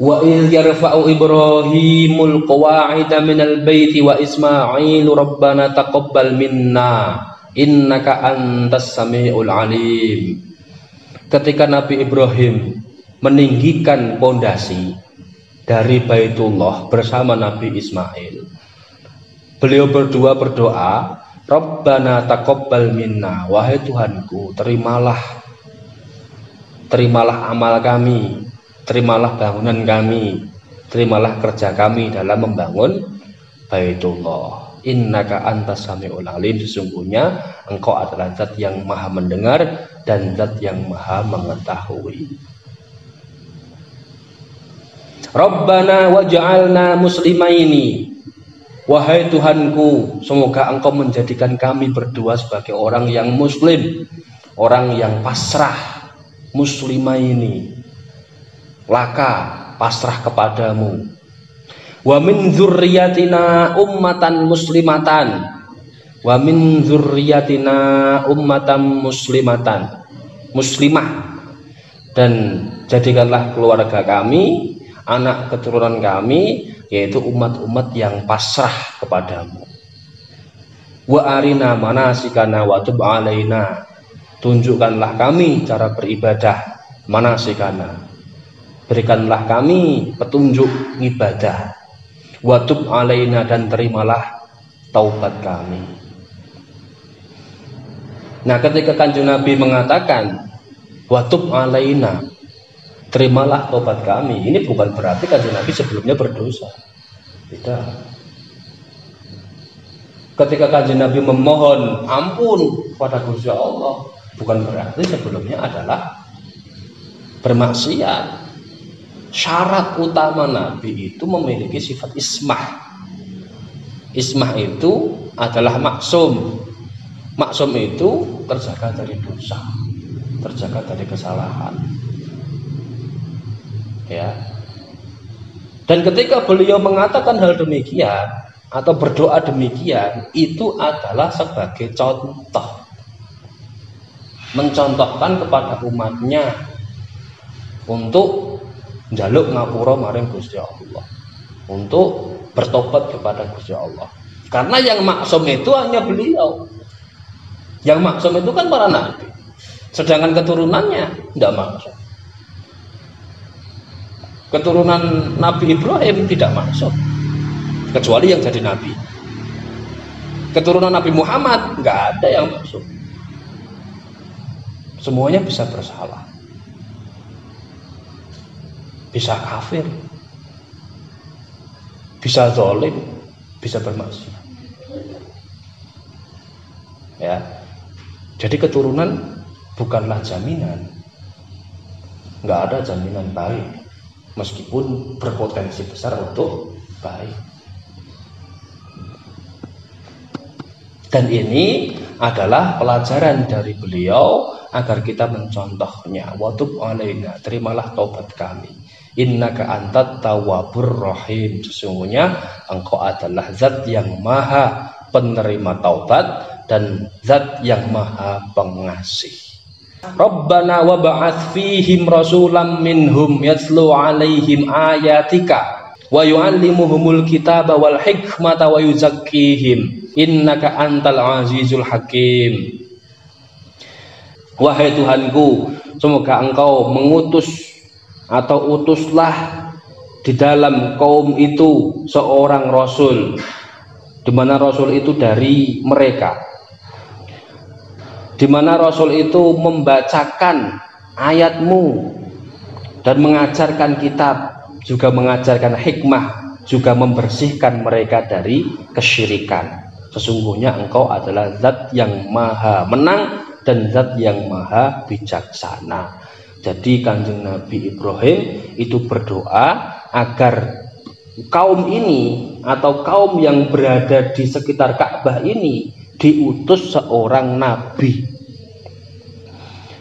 Wa idh yarfa'u Ibrahimul qawa'ida minal baiti wa Ismailu rabbana taqabbal minna innaka antas samiul alim. Ketika Nabi Ibrahim meninggikan pondasi dari Baitullah bersama Nabi Ismail, beliau berdua berdoa, Rabbana taqabbal minna, wahai Tuhanku, terimalah amal kami, terimalah bangunan kami, terimalah kerja kami dalam membangun Baitullah. Innaka antas samiul alim, sesungguhnya engkau adalah zat yang maha mendengar dan zat yang maha mengetahui. Rabbana waj'alna muslimaini, wahai Tuhanku, semoga engkau menjadikan kami berdua sebagai orang yang muslim, orang yang pasrah, muslimaini, laka, pasrah kepadamu. Wa min dzurriyyatina ummatan muslimatan, wa min dzurriyyatina ummatan muslimatan, muslimah, dan jadikanlah keluarga kami, anak keturunan kami, yaitu umat-umat yang pasrah kepadamu. Wa arina manasikana wa tub alaina, tunjukkanlah kami cara beribadah, manasikana, berikanlah kami petunjuk ibadah, wa tub alaina, dan terimalah taubat kami. Nah, ketika Kanjeng Nabi mengatakan wa tub alaina, terimalah taubat kami, ini bukan berarti Kanjeng Nabi sebelumnya berdosa. Tidak. Ketika Kanjeng Nabi memohon ampun kepada Gusti Allah, bukan berarti sebelumnya adalah bermaksiat. Syarat utama Nabi itu memiliki sifat ismah. Ismah itu adalah maksum. Maksum itu terjaga dari dosa, terjaga dari kesalahan. Ya. Dan ketika beliau mengatakan hal demikian atau berdoa demikian, itu adalah sebagai contoh, mencontohkan kepada umatnya untuk njaluk ngapura maring Gusti Allah, untuk bertobat kepada Gusti Allah. Karena yang maksum itu hanya beliau. Yang maksum itu kan para nabi. Sedangkan keturunannya tidak maksum. Keturunan Nabi Ibrahim tidak maksum, kecuali yang jadi nabi. Keturunan Nabi Muhammad nggak ada yang maksum. Semuanya bisa bersalah, bisa kafir, bisa zalim, bisa bermaksiat. Ya, jadi keturunan bukanlah jaminan. Nggak ada jaminan baik, meskipun berpotensi besar untuk baik. Dan ini adalah pelajaran dari beliau agar kita mencontohnya. Wa tub alaina, terimalah taubat kami. Innaka antat tawwabur rahim, sesungguhnya engkau adalah zat yang maha penerima taubat dan zat yang maha pengasih. Rabbana wa ba'ats fihim rasulam minhum yatlu alaihim ayatika wa yu'allimuhumul kitaba wal hikmata wa yuzakkihim innaka antal azizul hakim. Wahai Tuhanku, semoga engkau mengutus atau utuslah di dalam kaum itu seorang rasul, di mana rasul itu dari mereka, di mana rasul itu membacakan ayatmu dan mengajarkan kitab, juga mengajarkan hikmah, juga membersihkan mereka dari kesyirikan. Sesungguhnya engkau adalah zat yang maha menang dan zat yang maha bijaksana. Jadi Kanjeng Nabi Ibrahim itu berdoa agar kaum ini atau kaum yang berada di sekitar Ka'bah ini diutus seorang nabi.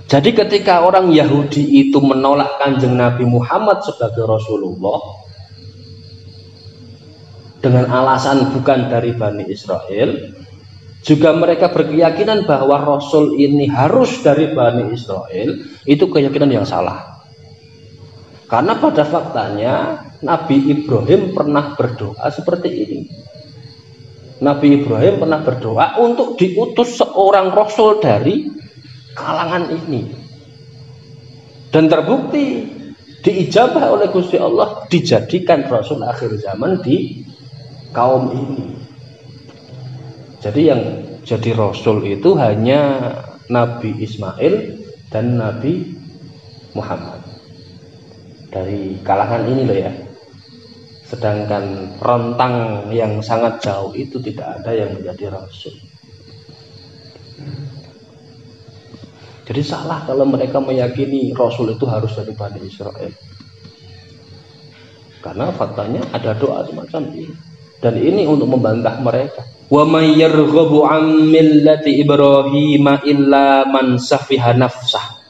Jadi ketika orang Yahudi itu menolak Kanjeng Nabi Muhammad sebagai Rasulullah dengan alasan bukan dari Bani Israel, juga mereka berkeyakinan bahwa Rasul ini harus dari Bani Israel, itu keyakinan yang salah. Karena pada faktanya Nabi Ibrahim pernah berdoa seperti ini. Nabi Ibrahim pernah berdoa untuk diutus seorang rasul dari kalangan ini. Dan terbukti diijabah oleh Gusti Allah, dijadikan rasul akhir zaman di kaum ini. Jadi yang jadi rasul itu hanya Nabi Ismail dan Nabi Muhammad. Dari kalangan ini loh ya. Sedangkan rentang yang sangat jauh itu tidak ada yang menjadi rasul. Jadi salah kalau mereka meyakini rasul itu harus dari Bani Israel. Karena faktanya ada doa semacam ini. Dan ini untuk membantah mereka. Wa may yarghabu 'an millati Ibrahim illa man safiha nafsah.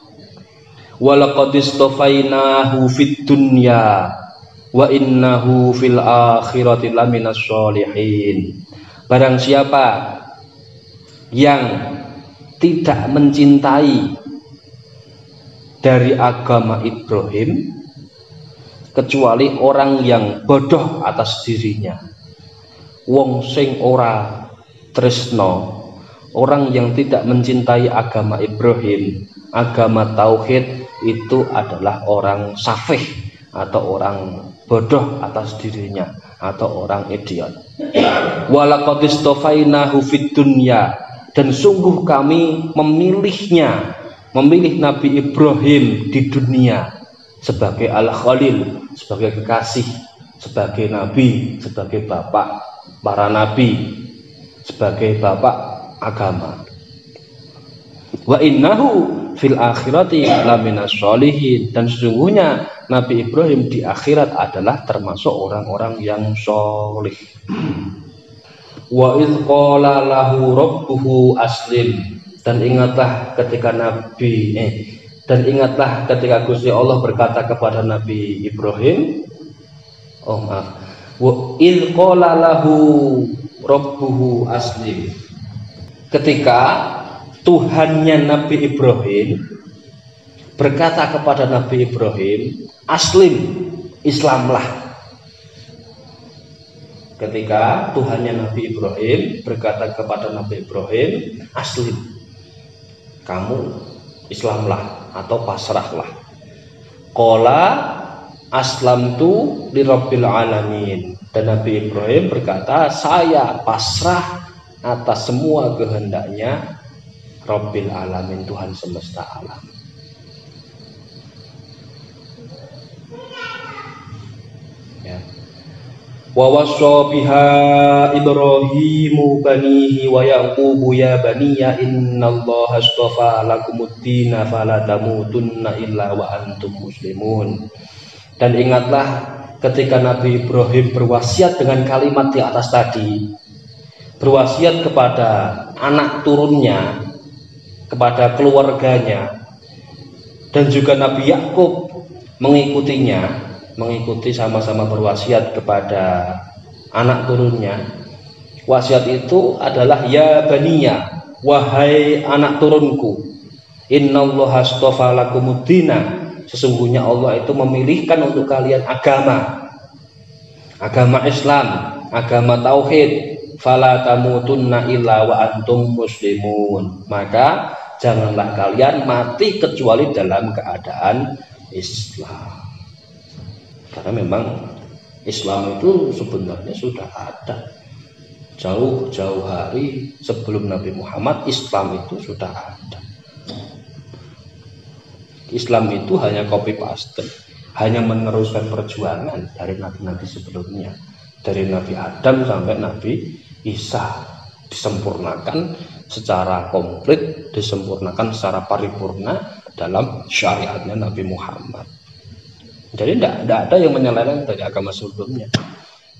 Walaqad istafainahu fid dunya wa innahu fil akhirati laminas sholihin. Barang siapa yang tidak mencintai dari agama Ibrahim kecuali orang yang bodoh atas dirinya, wong sing ora tresno, orang yang tidak mencintai agama Ibrahim, agama tauhid, itu adalah orang safih atau orang bodoh atas dirinya atau orang idiot. Walaqad istafainahu fid dunya, dan sungguh kami memilih Nabi Ibrahim di dunia sebagai Al-Khalil, sebagai kekasih, sebagai nabi, sebagai bapak para nabi, sebagai bapak agama. Wa innahu fil akhirati laminas sholihin, dan sesungguhnya Nabi Ibrahim di akhirat adalah termasuk orang-orang yang sholih. Wa idh qala lahu rabbuhu aslim, dan ingatlah ketika Gusti Allah berkata kepada Nabi Ibrahim, wa idh qala lahu rabbuhu aslim, ketika Tuhannya Nabi Ibrahim berkata kepada Nabi Ibrahim, aslim, Islamlah. Ketika Tuhannya Nabi Ibrahim berkata kepada Nabi Ibrahim, aslim, kamu Islamlah atau pasrahlah. Qala aslamtu lirabbil alamin, dan Nabi Ibrahim berkata, saya pasrah atas semua kehendaknya Rabbil alamin, Tuhan semesta alam. Ya. Wa wassa biha Ibrahimu banihi wa Yaqubu ya baniya innallaha astafa lakumuddina fala tamutunna illa wa antum muslimun. Dan ingatlah ketika Nabi Ibrahim berwasiat dengan kalimat di atas tadi, berwasiat kepada anak turunnya, kepada keluarganya, dan juga Nabi Yakub mengikutinya, mengikuti sama-sama berwasiat kepada anak turunnya. Wasiat itu adalah ya baniya, wahai anak turunku, innallaha astafa lakumuddina, sesungguhnya Allah itu memilihkan untuk kalian agama Islam, agama tauhid. Fala tamutunna illa wa antum muslimun, maka janganlah kalian mati kecuali dalam keadaan Islam. Karena memang Islam itu sebenarnya sudah ada jauh-jauh hari sebelum Nabi Muhammad. Islam itu sudah ada. Islam itu hanya copy paste, hanya meneruskan perjuangan dari nabi-nabi sebelumnya, dari Nabi Adam sampai Nabi Isa, disempurnakan secara komplit, disempurnakan secara paripurna dalam syariatnya Nabi Muhammad. Jadi tidak ada yang menyeleweng dari agama sebelumnya,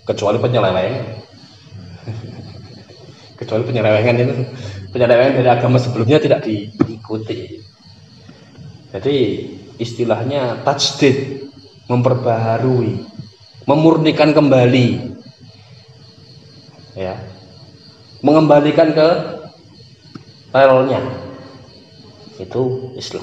kecuali penyelewengan. Kecuali penyelewengan itu, penyelewengan dari agama sebelumnya tidak diikuti. Jadi istilahnya tajdid, memperbaharui, memurnikan kembali, ya, mengembalikan ke relnya, itu Islam.